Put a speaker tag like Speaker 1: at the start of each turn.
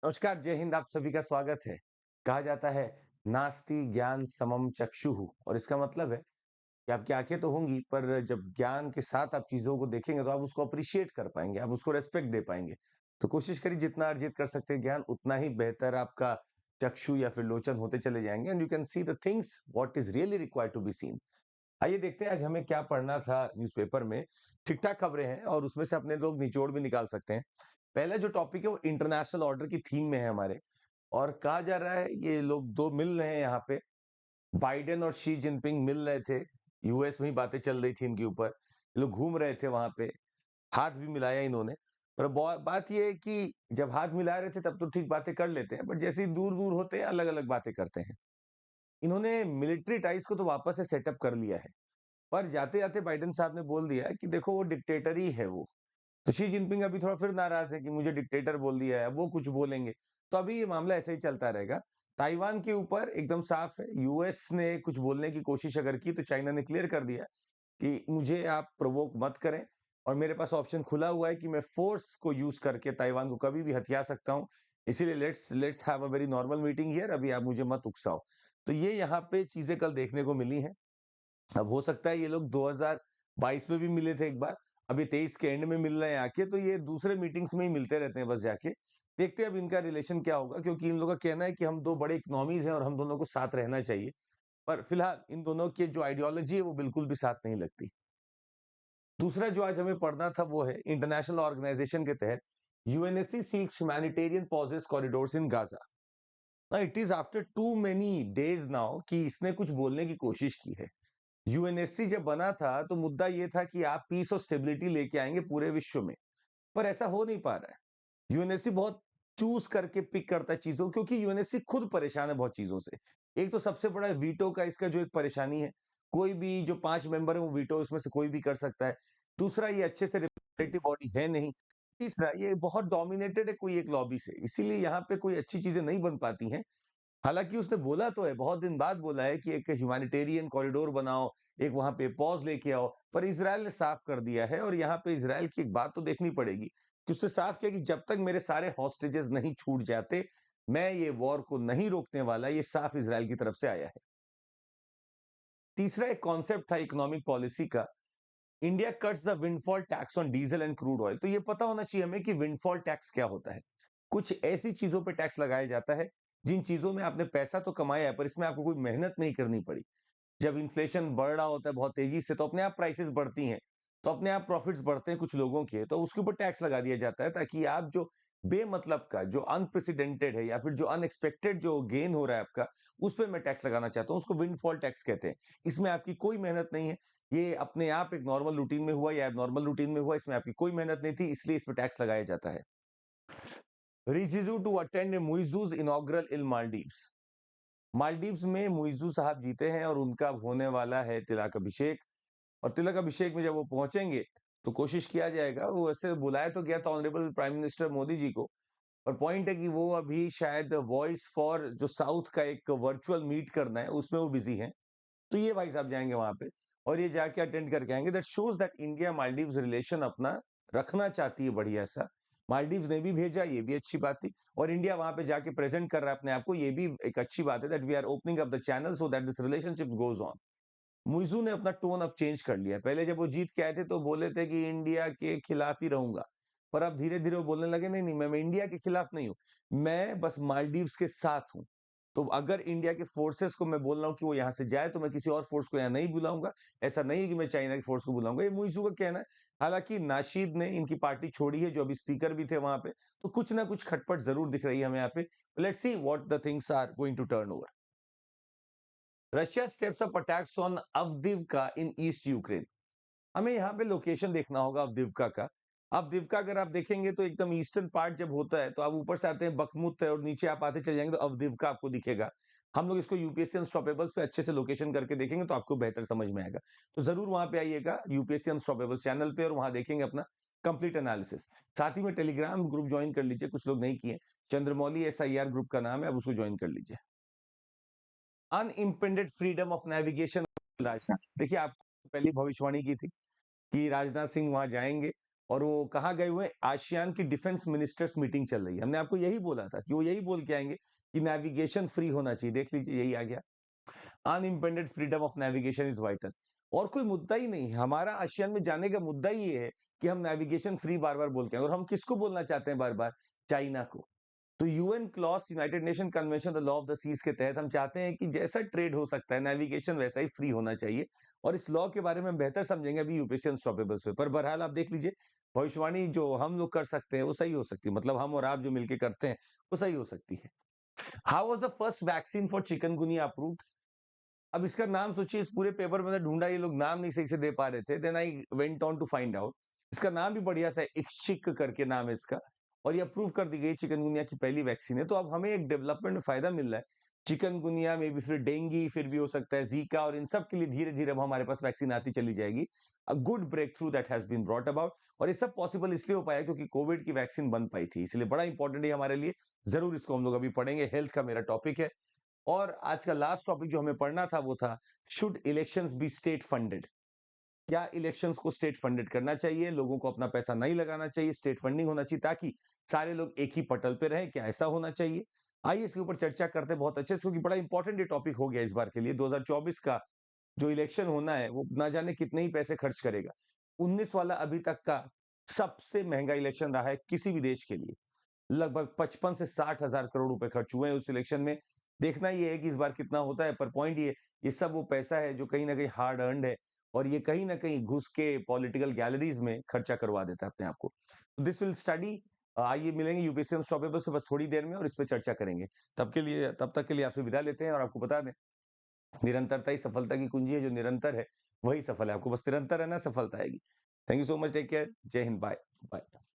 Speaker 1: नमस्कार, जय हिंद। आप सभी का स्वागत है। कहा जाता है नास्ति ज्ञान समम चक्षुः, और इसका मतलब है कि आपकी आंखें तो होंगी, पर जब ज्ञान के साथ आप चीजों को देखेंगे तो आप उसको अप्रिशिएट कर पाएंगे, आप उसको रेस्पेक्ट दे पाएंगे। तो कोशिश करिए जितना अर्जित कर सकते हैं ज्ञान, उतना ही बेहतर आपका चक्षु या फिर लोचन होते चले जाएंगे, and you can see the things what is really required to be seen. आइए देखते हैं आज हमें क्या पढ़ना था न्यूज़पेपर में। ठीक-ठाक खबरें हैं और उसमें से अपने लोग निचोड़ भी निकाल सकते हैं। पहला जो टॉपिक है वो इंटरनेशनल ऑर्डर की थीम में है हमारे, और कहा जा रहा है ये लोग 2 मिल रहे हैं यहाँ पे। बाइडेन और शी जिनपिंग मिल रहे थे, यूएस में ही बातें चल रही थी इनके ऊपर। ये लोग घूम रहे थे वहाँ पे, हाथ भी मिलाया इन्होंने। पर बात ये है कि जब हाथ मिला रहे थे तब तो ठीक बातें कर लेते हैं, बट जैसे ही दूर-दूर होते हैं अलग-अलग बातें करते हैं। इन्होंने मिलिट्री टाइज़ को तो वापस से सेटअप कर लिया है। पर जाते-जाते बाइडेन साहब ने बोल दिया है कि देखो वो डिक्टेटर ही है वो। तो शी जिनपिंग अभी थोड़ा फिर नाराज़ है कि मुझे डिक्टेटर बोल दिया है, वो कुछ बोलेंगे। तो अभी ये मामला ऐसे ही चलता रहेगा। ताइवान के ऊपर एकदम साफ है, यूएस ने कुछ बोलने की कोशिश अगर की तो चाइना ने क्लियर कर दिया कि मुझे आप प्रोवोक मत करें, और मेरे पास ऑप्शन खुला हुआ है कि मैं फ़ोर्स को यूज़ करके ताइवान को कभी भी हथिया सकता हूँ। इसीलिए let's let's have a very normal meeting here, अभी आप मुझे मत उकसाओ। तो ये यहाँ पे चीज़ें कल देखने को मिली हैं। अब हो सकता है ये लोग 2022 में भी मिले थे एक बार, अभी 23 के एंड में मिल रहे हैं आके, तो ये दूसरे मीटिंग्स में ही मिलते रहते हैं बस जाके। देखते हैं अब इनका रिलेशन क्या होगा, क्योंकि इन लोगों का कहना है कि हम 2 बड़े इकोनॉमीज़ हैं और हम दोनों को साथ रहना चाहिए। पर फिलहाल इन दोनों की जो आइडियोलॉजी है वो बिल्कुल भी साथ नहीं लगती। दूसरा जो आज हमें पढ़ना था वो है इंटरनेशनल ऑर्गेनाइजेशन के तहत UNSC seeks humanitarian pauses corridors in Gaza. Now it is after too many days now कि इसने कुछ बोलने की कोशिश की है। यूएनएससी जब बना था तो मुद्दा ये था कि आप पीस और स्टेबिलिटी लेके आएंगे पूरे विश्व में, पर ऐसा हो नहीं पा रहा है। यूएनएससी बहुत चूज करके पिक करता है चीजों, क्योंकि यूएनएससी खुद परेशान है बहुत चीजों से। एक तो सबसे बड़ा वीटो का इसका जो एक परेशानी है, कोई भी जो 5 मेंबर है वो वीटो उसमें से कोई भी कर सकता है। दूसरा, ये अच्छे से रिप्रेजेंटेटिव बॉडी है नहीं। तीसरा, ये बहुत डोमिनेटेड है कोई एक लॉबी से, इसीलिए यहाँ पे कोई अच्छी चीजें नहीं बन पाती हैं। हालाँकि उसने बोला तो है, बहुत दिन बाद बोला है कि एक ह्यूमैनिटेरियन कॉरिडोर बनाओ, एक वहाँ पे पॉज़ लेके आओ, पर इज़राइल ने साफ कर दिया है, और यहाँ पे इज़राइल की एक बात तो देखनी पड़ेगी कि उसने साफ किया कि जब तक मेरे सारे हॉस्टेजेस नहीं छूट जाते, मैं ये वॉर को नहीं रोकने वाला। ये साफ इज़राइल की तरफ से आया है। तीसरा एक कॉन्सेप्ट था इकोनॉमिक पॉलिसी का, India cuts the windfall tax on diesel and crude oil. तो ये पता होना चाहिए हमें कि विंडफॉल टैक्स क्या होता है। कुछ ऐसी चीज़ों पे टैक्स लगाया जाता है, जिन चीज़ों में आपने पैसा तो कमाया है, पर इसमें आपको कोई मेहनत नहीं करनी पड़ी। जब इन्फ्लेशन बढ़ रहा होता है बहुत तेज़ी से, तो अपने आप प्राइसेज़ बढ़ती हैं, तो अपने आप प्रॉफिट्स बढ़ते हैं कुछ लोगों के, तो उसके ऊपर टैक्स लगा दिया जाता है, ताकि आप जो बेमतलब का, जो अनप्रेसिडेंटेड है या फिर जो अनएक्सपेक्टेड जो गेन हो रहा है आपका, उस पे मैं टैक्स लगाना चाहता हूँ, उसको विंडफॉल टैक्स कहते हैं। इसमें आपकी कोई मेहनत नहीं है, ये अपने आप एक नॉर्मल रूटीन में हुआ या एबनॉर्मल रूटीन में हुआ, इसमें आपकी कोई मेहनत नहीं थी, इसलिए इस पे टैक्स लगाया जाता है। रिजिजू टू अटेंड मुइज़ुज़ इनॉग्रल इन मालदीव्स। मालदीव्स में मुइज़ू साहब जीते हैं और उनका होने वाला है तिलक अभिषेक, और तिलक अभिषेक में जब वो पहुंचेंगे तो कोशिश किया जाएगा। वो वैसे बुलाया तो गया था honourable prime minister Modi ji को, और पॉइंट है कि वो अभी शायद वॉइस फॉर जो साउथ का एक वर्चुअल मीट करना है उसमें वो बिजी हैं। तो ये भाई साहब जाएंगे वहां पे, और ये जाके अटेंड करके आएंगे। That shows that India Maldives relation अपना रखना चाहती है बढ़िया सा। मालदीव्स ने भी भेजा, ये भी अच्छी बात थी, और इंडिया वहां पे जाके प्रेजेंट कर रहा है अपने आप को, ये भी एक अच्छी बात है। That we are opening up the channel so that this relationship goes on. Muizzu ने अपना टोन अब चेंज कर लिया है। पहले जब वो जीत के आए थे तो बोले थे कि इंडिया के खिलाफ ही रहूँगा। पर अब धीरे-धीरे वो बोलने लगे, नहीं, नहीं, मैं इंडिया के खिलाफ नहीं हूँ। मैं बस मालदीव्स के साथ हूँ। तो अगर इंडिया के फोर्सेस को मैं बोल रहा हूँ कि वो यहाँ से जाए, तो मैं किसी और फोर्स को यहाँ नहीं बुलाऊँगा। ऐसा नहीं है कि मैं चाइना की फोर्स को बुलाऊँगा। ये मुइज़ू का कहना है। हालाँकि नाशीद ने इनकी पार्टी छोड़ी है, जो अभी स्पीकर भी थे वहाँ पे। तो कुछ ना कुछ खटपट ज़रूर दिख रही है हमें यहाँ पे। Let's see what the things are going to turn over. Russia steps up attacks on Avdiivka in east Ukraine. हमें यहाँ पे लोकेशन देखना होगा अवदिव्का का। अवदिव्का अगर आप देखेंगे तो एकदम ईस्टर्न पार्ट जब होता है, तो आप ऊपर से आते हैं बखमुत है, और नीचे आप आते चले जाएंगे तो अवदिव्का आपको दिखेगा। हम लोग इसको यूपीएससी अनस्टॉपेबल्स पे अच्छे से लोकेशन करके देखेंगे तो आपको बेहतर समझ में आएगा। तो जरूर वहां पे आइएगा यूपीएससी अनस्टॉपेबल्स चैनल पे, और वहां देखेंगे अपना कंप्लीट एनालिसिस। साथ ही में टेलीग्राम ग्रुप ज्वाइन कर लीजिए, कुछ लोग नहीं किए। चंद्रमौली SIR ग्रुप का नाम है, आप उसको ज्वाइन कर लीजिए। अनइम्पेंडेड फ्रीडम ऑफ नेविगेशन राजनाथ। देखिए, आपको पहली भविष्यवाणी की थी कि राजनाथ सिंह वहां जाएंगे, और वो कहाँ गए हुए हैं? आसियान की डिफेंस मिनिस्टर्स मीटिंग चल रही है। हमने आपको यही बोला था कि वो यही बोल के आएंगे कि नेविगेशन फ्री होना चाहिए। देख लीजिए, यही आ गया। Unimpeded freedom of navigation is vital. और कोई मुद्दा ही नहीं है हमारा आसियान में जाने का। मुद्दा ही ये है कि हम नेविगेशन फ्री बार बार बोलते हैं, और हम किसको बोलना चाहते हैं बार बार? चाइना को। तो UN clause, United Nation convention the law of the seas के तहत हम चाहते हैं कि जैसा ट्रेड हो सकता है, नेविगेशन वैसा ही फ्री होना चाहिए। और इस लॉ के बारे में हम बेहतर समझेंगे अभी यूपीएससी अनस्टॉपेबल्स पे। पर बहरहाल आप देख लीजिए, भविष्यवाणी जो हम लोग कर सकते हैं वो सही हो सकती है। मतलब हम और आप जो मिलकर करते हैं वो सही हो सकती है। How was the first vaccine for chikungunya approved? अब इसका नाम सोचिए, इस पूरे पेपर में ढूंढा, ये लोग नाम नहीं सही से दे पा रहे थे। Then I went on to find out. इसका नाम भी बढ़िया सा है, इक्शिक करके नाम है इसका। और ये अप्रूव कर दी गई, चिकनगुनिया की पहली वैक्सीन है। तो अब हमें एक डेवलपमेंट में फायदा मिल रहा है। चिकनगुनिया में भी, फिर डेंगी, फिर भी हो सकता है जीका, और इन सब के लिए धीरे धीरे अब हमारे पास वैक्सीन आती चली जाएगी। A good breakthrough that has been brought about. और ये सब पॉसिबल इसलिए हो पाया क्योंकि कोविड की वैक्सीन बन पाई थी, इसलिए बड़ा इंपॉर्टेंट है हमारे लिए। जरूर इसको हम लोग अभी पढ़ेंगे। हेल्थ का मेरा टॉपिक है। और आज का लास्ट टॉपिक जो हमें पढ़ना था वो था, should elections be state funded? क्या इलेक्शंस को स्टेट फंडेड करना चाहिए? लोगों को अपना पैसा नहीं लगाना चाहिए, स्टेट फंडिंग होना चाहिए ताकि सारे लोग एक ही पटल पे रहें? क्या ऐसा होना चाहिए? आइए इसके ऊपर चर्चा करते हैं बहुत अच्छे से, क्योंकि बड़ा इंपॉर्टेंट ये टॉपिक हो गया इस बार के लिए। 2024 का जो इलेक्शन होना है वो ना जाने कितने ही पैसे खर्च करेगा। 19 वाला अभी तक का सबसे महंगा इलेक्शन रहा है किसी भी देश के लिए। लगभग 55 से 60 हजार करोड़ रुपए खर्च हुए हैं उस इलेक्शन में। देखना ये है कि इस बार कितना होता है। पर पॉइंट ये सब वो पैसा है जो कहीं ना कहीं हार्ड अर्नड है, और ये कहीं ना कहीं घुस के पॉलिटिकल गैलरीज में खर्चा करवा देता है अपने आप को। This will study. आइए मिलेंगे यूपीएससी अनस्टॉपेबल से बस थोड़ी देर में, और इस पर चर्चा करेंगे। तब तक के लिए आपसे विदा लेते हैं, और आपको बता दें, निरंतरता ही सफलता की कुंजी है। जो निरंतर है वही सफल है। आपको बस निरंतर रहना, सफलता आएगी। Thank you so much, take care, जय हिंद, बाय बाय।